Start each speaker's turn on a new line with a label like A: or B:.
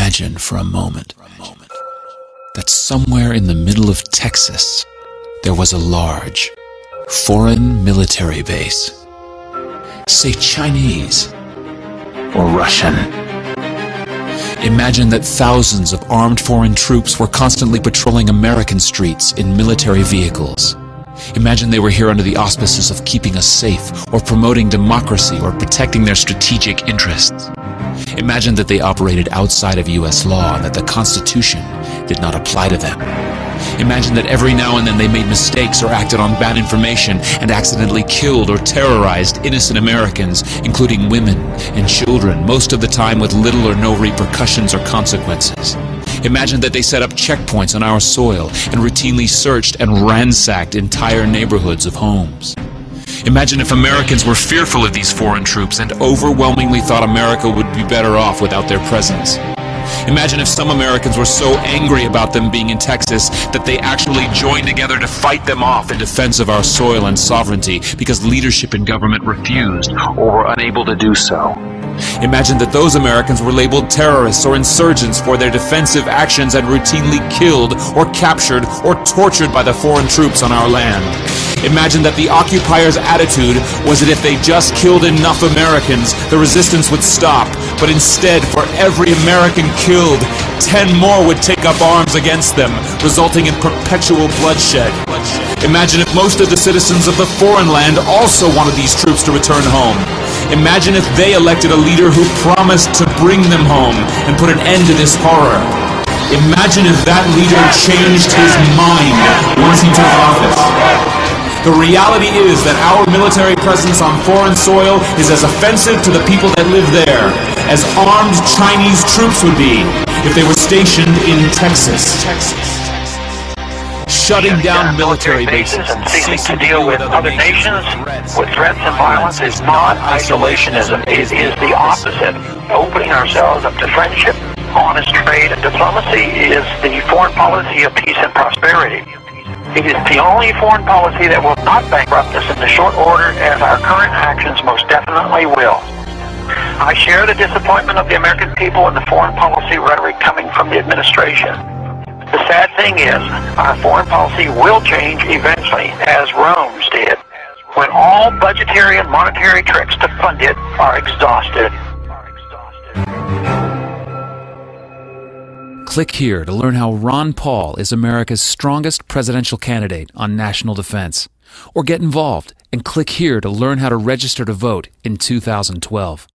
A: imagine for a moment that somewhere in the middle of Texas there was a large, foreign military base, say Chinese or Russian. Imagine that thousands of armed foreign troops were constantly patrolling American streets in military vehicles. Imagine they were here under the auspices of keeping us safe, or promoting democracy, or protecting their strategic interests. Imagine that they operated outside of U.S. law and that the Constitution did not apply to them. Imagine that every now and then they made mistakes or acted on bad information and accidentally killed or terrorized innocent Americans, including women and children, most of the time with little or no repercussions or consequences. Imagine that they set up checkpoints on our soil and routinely searched and ransacked entire neighborhoods of homes. Imagine if Americans were fearful of these foreign troops and overwhelmingly thought America would be better off without their presence. Imagine if some Americans were so angry about them being in Texas that they actually joined together to fight them off in defense of our soil and sovereignty because leadership in government refused or were unable to do so. Imagine that those Americans were labeled terrorists or insurgents for their defensive actions and routinely killed or captured or tortured by the foreign troops on our land. Imagine that the occupiers' attitude was that if they just killed enough Americans, the resistance would stop, but instead, for every American killed, 10 more would take up arms against them, resulting in perpetual bloodshed. Imagine if most of the citizens of the foreign land also wanted these troops to return home. Imagine if they elected a leader who promised to bring them home and put an end to this horror. Imagine if that leader changed his mind once he took office. The reality is that our military presence on foreign soil is as offensive to the people that live there as armed Chinese troops would be if they were stationed in Texas. Shutting down military bases
B: and ceasing to deal with other nations with threats and violence is not isolationism. It is the opposite. Opening ourselves up to friendship, honest trade, and diplomacy is the foreign policy of peace and prosperity. It is the only foreign policy that will not bankrupt us in the short order, as our current actions most definitely will. I share the disappointment of the American people in the foreign policy rhetoric coming from the administration. The sad thing is, our foreign policy will change eventually, as Rome's did, when all budgetary and monetary tricks to fund it are exhausted.
A: Click here to learn how Ron Paul is America's strongest presidential candidate on national defense. Or get involved and click here to learn how to register to vote in 2012.